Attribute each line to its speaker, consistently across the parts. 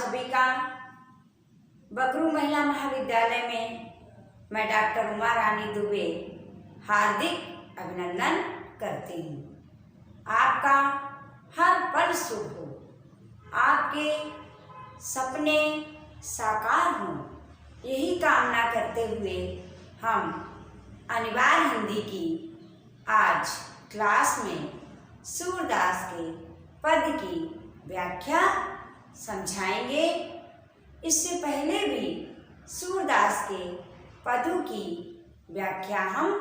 Speaker 1: सभी का बकरू महिला महाविद्यालय में मैं डॉक्टर उमा रानी दुबे हार्दिक अभिनंदन करती हूँ। आपका हर पल शुभ हो, आपके सपने साकार हों, यही कामना करते हुए हम अनिवार्य हिंदी की आज क्लास में सूरदास के पद की व्याख्या समझाएंगे। इससे पहले भी सूरदास के पदों की व्याख्या हम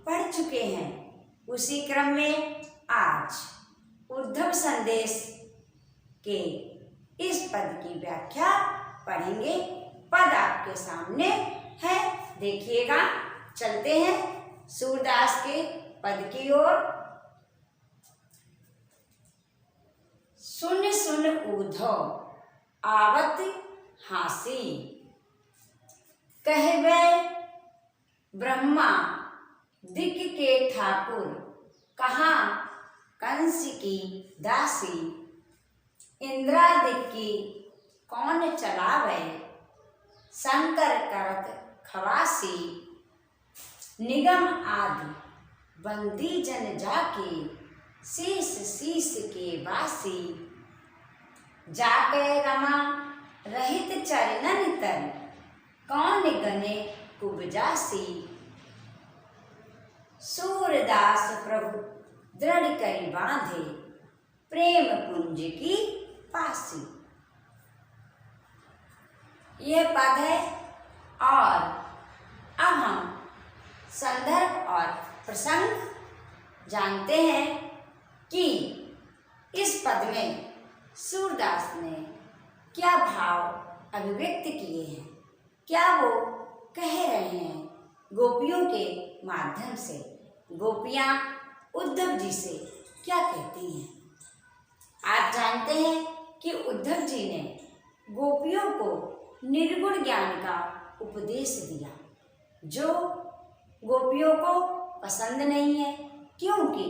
Speaker 1: पढ़ चुके हैं। उसी क्रम में आज उद्धव संदेश के इस पद की व्याख्या पढ़ेंगे। पद आपके सामने है, देखिएगा। चलते हैं सूरदास के पद की ओर। सुन सुन उद्धव आवत हासी, कहवे ब्रह्मा दिक के ठाकुर, कहाँ कंस की दासी। इंद्रादिक की कौन चलावे, शंकर करत खवासी। निगम आदि बंदी जन जाके, शीस शीस के वासी। जाके रमा रहित चरणन तर, कौन गने कुबजासी। सूरदास प्रभु दृढ़ करी बांधे, प्रेम कुंज की पासी। यह पद है और अब हम संदर्भ और प्रसंग जानते हैं कि इस पद में सूरदास ने क्या भाव अभिव्यक्त किए हैं, क्या वो कह रहे हैं गोपियों के माध्यम से। गोपियां उद्धव जी से क्या कहती हैं। आप जानते हैं कि उद्धव जी ने गोपियों को निर्गुण ज्ञान का उपदेश दिया, जो गोपियों को पसंद नहीं है, क्योंकि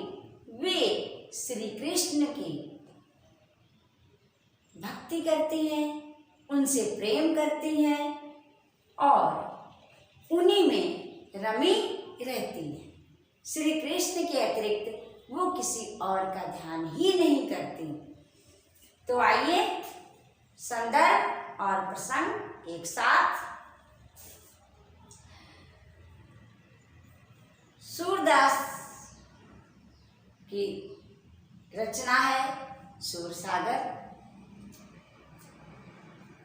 Speaker 1: वे श्री कृष्ण की भक्ति करती हैं, उनसे प्रेम करती हैं और उन्हीं में रमी रहती हैं। श्री कृष्ण के अतिरिक्त वो किसी और का ध्यान ही नहीं करती। तो आइए संदर्भ और प्रसंग एक साथ। सूरदास की रचना है सूरसागर।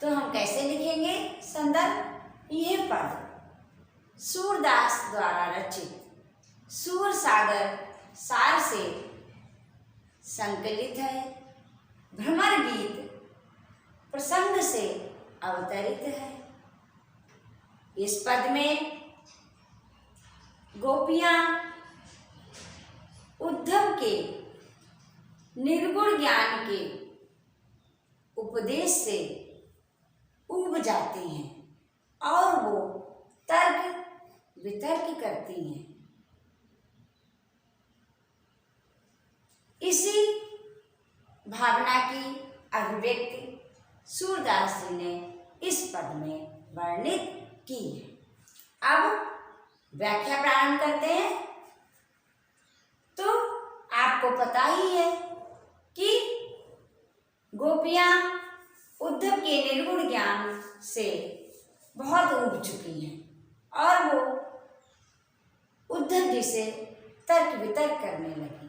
Speaker 1: तो हम कैसे लिखेंगे संदर्भ। यह पद सूरदास द्वारा रचित सूरसागर सार से संकलित है। भ्रमर गीत प्रसंग से अवतरित है। इस पद में गोपियां उद्धव के निर्गुण ज्ञान के उपदेश से ऊब जाती हैं और वो तर्क वितर्क करती हैं। इसी भावना की अभिव्यक्ति सूरदास जी ने इस पद में वर्णित की है। अब व्याख्या प्रारंभ करते हैं। तो आपको पता ही है कि गोपियां उद्धव के निर्गुण ज्ञान से बहुत ऊब चुकी हैं और वो उद्धव जी से तर्क वितर्क करने लगी।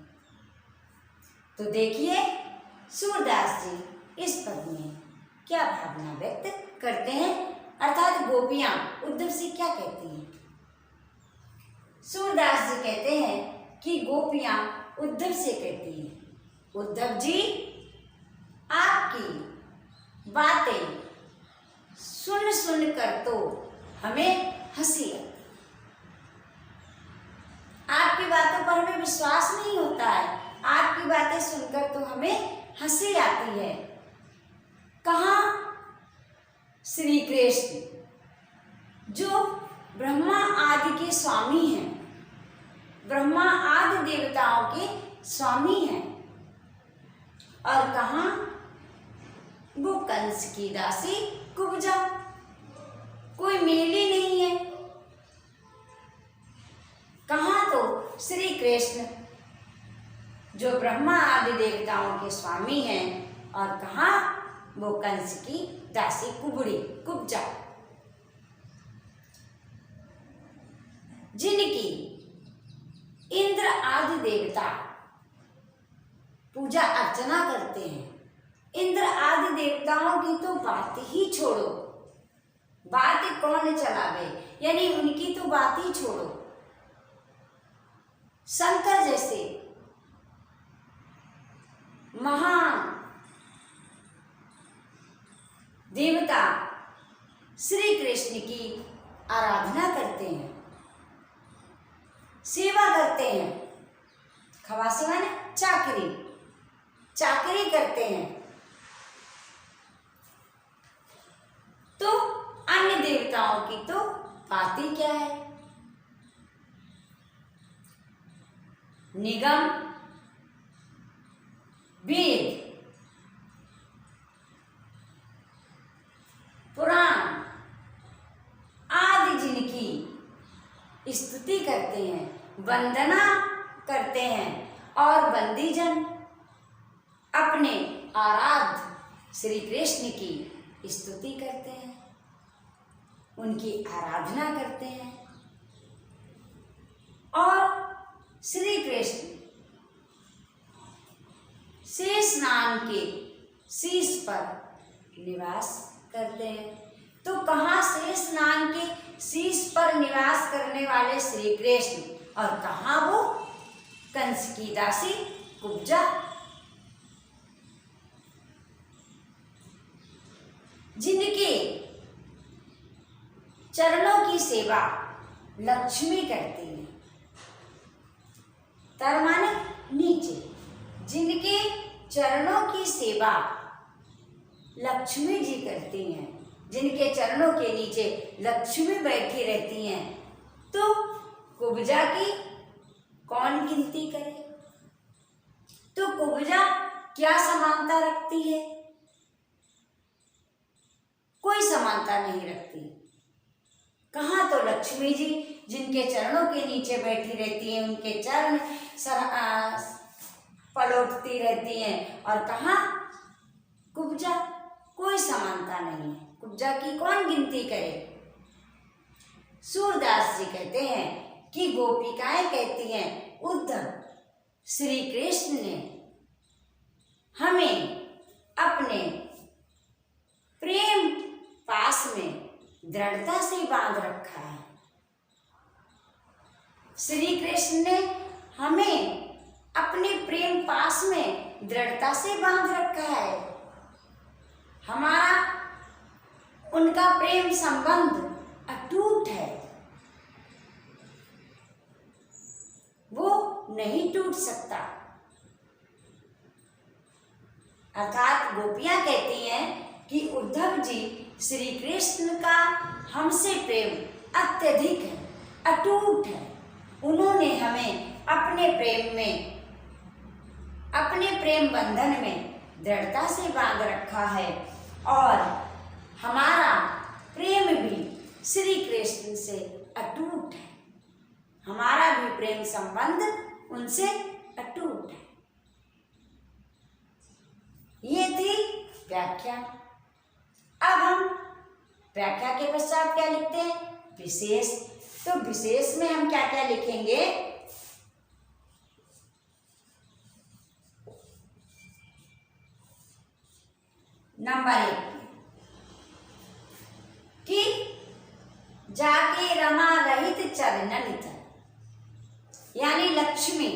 Speaker 1: तो देखिए सूरदास जी इस पद में क्या भावना व्यक्त करते हैं, अर्थात गोपियां उद्धव से क्या कहती हैं। सूरदास जी कहते हैं कि गोपियां उद्धव से कहती हैं, उद्धव जी आपकी बातें सुन सुन कर तो हमें हंसी आती, आपकी बातों पर हमें विश्वास नहीं होता है, आपकी बातें सुनकर तो हमें हंसी आती है। कहाँ श्री कृष्ण जो ब्रह्मा आदि के स्वामी हैं, ब्रह्मा आदि देवताओं के स्वामी हैं, और कहाँ वो कंस की दासी कुब्जा। कोई मेल ही नहीं है। कहाँ तो श्री कृष्ण जो ब्रह्मा आदि देवताओं के स्वामी हैं, और कहाँ वो कंस की दासी कुबड़ी कुब्जा, जिनकी इंद्र आदि देवता पूजा अर्चना करते हैं। इंद्र आदि देवताओं की तो बात ही छोड़ो, बात कौन चलावे, यानी उनकी तो बात ही छोड़ो। शंकर जैसे महान देवता श्री कृष्ण की आराधना करते हैं, सेवा करते हैं। खवासी माने चाकरी, चाकरी करते हैं। तो अन्य देवताओं की तो बात ही क्या है। निगम, वेद, पुराण आदि जिनकी स्तुति करते हैं, वंदना करते हैं, और बंदीजन अपने आराध्य श्री कृष्ण की स्तुति करते हैं, उनकी आराधना करते हैं। और श्री कृष्ण शेषनाग के शीश पर निवास करते हैं। तो कहाँ शेषनाग के शीश पर निवास करने वाले श्री कृष्ण, और कहाँ वो कंस की दासी कुब्जा, जिनके चरणों की सेवा लक्ष्मी करती है। तर माने नीचे, जिनके चरणों की सेवा लक्ष्मी जी करती हैं, जिनके चरणों के नीचे लक्ष्मी बैठी रहती हैं, तो कुब्जा की कौन गिनती करे। तो कुब्जा क्या समानता रखती है? कोई समानता नहीं रखती। कहाँ तो लक्ष्मी जी जिनके चरणों के नीचे बैठी रहती हैं, उनके चरण पलटती रहती हैं, और कहाँ कुब्जा, कोई समानता नहीं है। कुब्जा की कौन गिनती करे। सूरदास जी कहते हैं कि गोपिकाएं कहती हैं, उद्धव श्री कृष्ण ने हमें अपने प्रेम पास में दृढ़ता से बांध रखा है। श्री कृष्ण ने हमें अपने प्रेम पास में दृढ़ता से बांध रखा है। हमारा उनका प्रेम संबंध अटूट है, वो नहीं टूट सकता। अर्थात गोपियां कहती हैं कि उद्धव जी श्री कृष्ण का हमसे प्रेम अत्यधिक है, अटूट है। उन्होंने हमें अपने प्रेम में, अपने प्रेम बंधन में दृढ़ता से बांध रखा है, और हमारा प्रेम भी श्री कृष्ण से अटूट है। हमारा भी प्रेम संबंध उनसे अटूट है। ये थी व्याख्या। अब हम व्याख्या के पश्चात क्या लिखते हैं? विशेष। तो विशेष में हम क्या क्या लिखेंगे? नंबर 1 कि जाके रमा रहित चरणन तन, यानी लक्ष्मी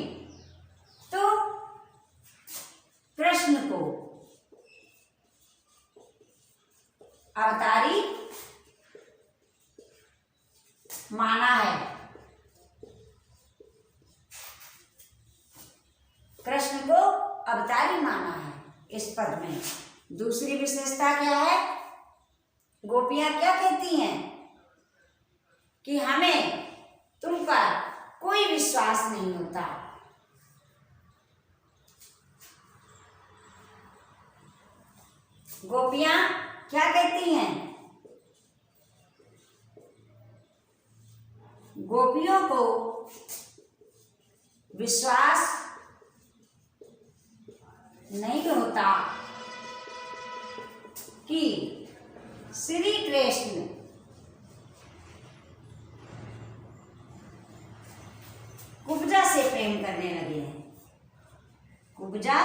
Speaker 1: तो कृष्ण को अवतारी माना है। कृष्ण को अवतारी माना है इस पद में। दूसरी विशेषता क्या है? गोपियां क्या कहती हैं कि हमें तुम पर कोई विश्वास नहीं होता। गोपियां क्या कहती हैं? गोपियों को विश्वास नहीं होता कि श्री कृष्ण कुब्जा से प्रेम करने लगे हैं। कुब्जा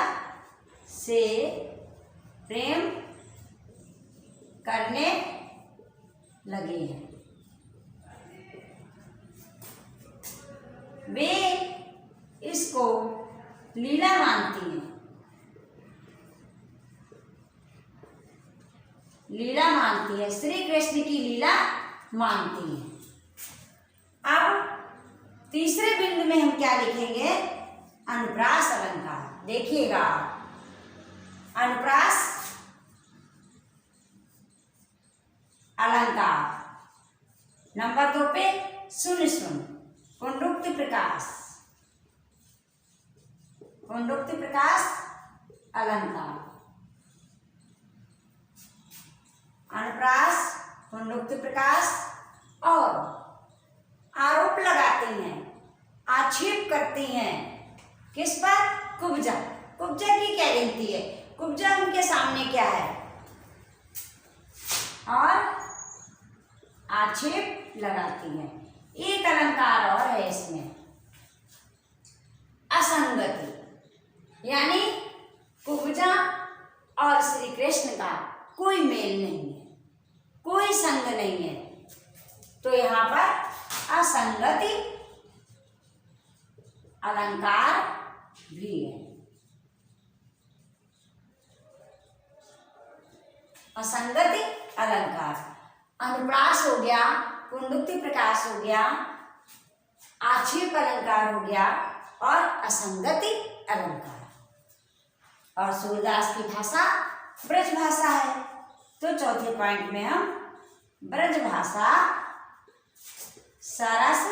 Speaker 1: से प्रेम करने लगे हैं। वे इसको लीला मानती हैं। लीला मानती है, श्री कृष्ण की लीला मानती है। अब तीसरे बिंदु में हम क्या लिखेंगे? अनुप्रास अलंकार। देखिएगा, अनुप्रास अलंकार नंबर 2 पे सुन सुन पुनरुक्ति प्रकाश। पुनरुक्ति प्रकाश अलंकार, अनुप्रास, पुनरुक्ति प्रकाश और आरोप लगाती हैं, आक्षेप करती हैं। किस पर? कुब्जा। कुब्जा की क्या गिनती है? कुब्जा उनके सामने क्या है? और आक्षेप लगाती हैं। एक अलंकार और है इसमें, असंगति, यानी कुब्जा और श्री कृष्ण का कोई मेल नहीं है, कोई संग नहीं है, तो यहाँ पर असंगति अलंकार भी है। असंगति अलंकार, अनुप्रास हो गया, पुनरुक्ति प्रकाश हो गया, आक्षेप अलंकार हो गया और असंगति अलंकार। और सूरदास की भाषा ब्रज भाषा है, तो चौथे पॉइंट में हम ब्रज भाषा सरस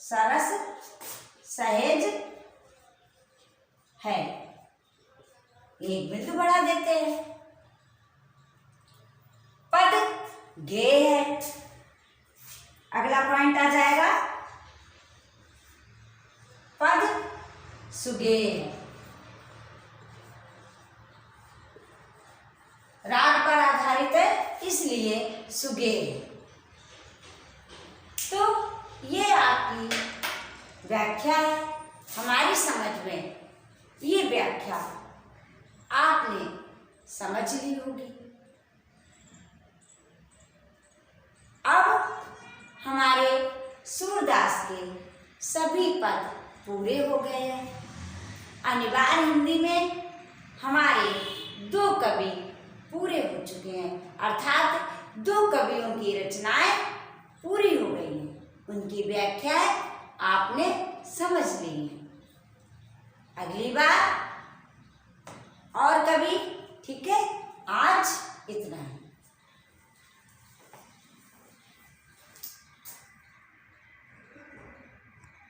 Speaker 1: सरस सहेज है। एक बिंदु बढ़ा देते हैं। पद गेय है। अगला पॉइंट आ जाएगा, पद सुगेय है। राग पर आधारित है, इसलिए सुगेय है। तो ये आपकी व्याख्या है। हमारी समझ में ये व्याख्या आपने समझ ली होगी। अब हमारे सूरदास के सभी पद पूरे हो गए हैं। अनिवार्य हिंदी में हमारे 2 कवि पूरे हो चुके हैं, अर्थात 2 कवियों की रचनाएं पूरी हो गई हैं। उनकी व्याख्याएं आपने समझ ली हैं। अगली बार और कवि, ठीक है? आज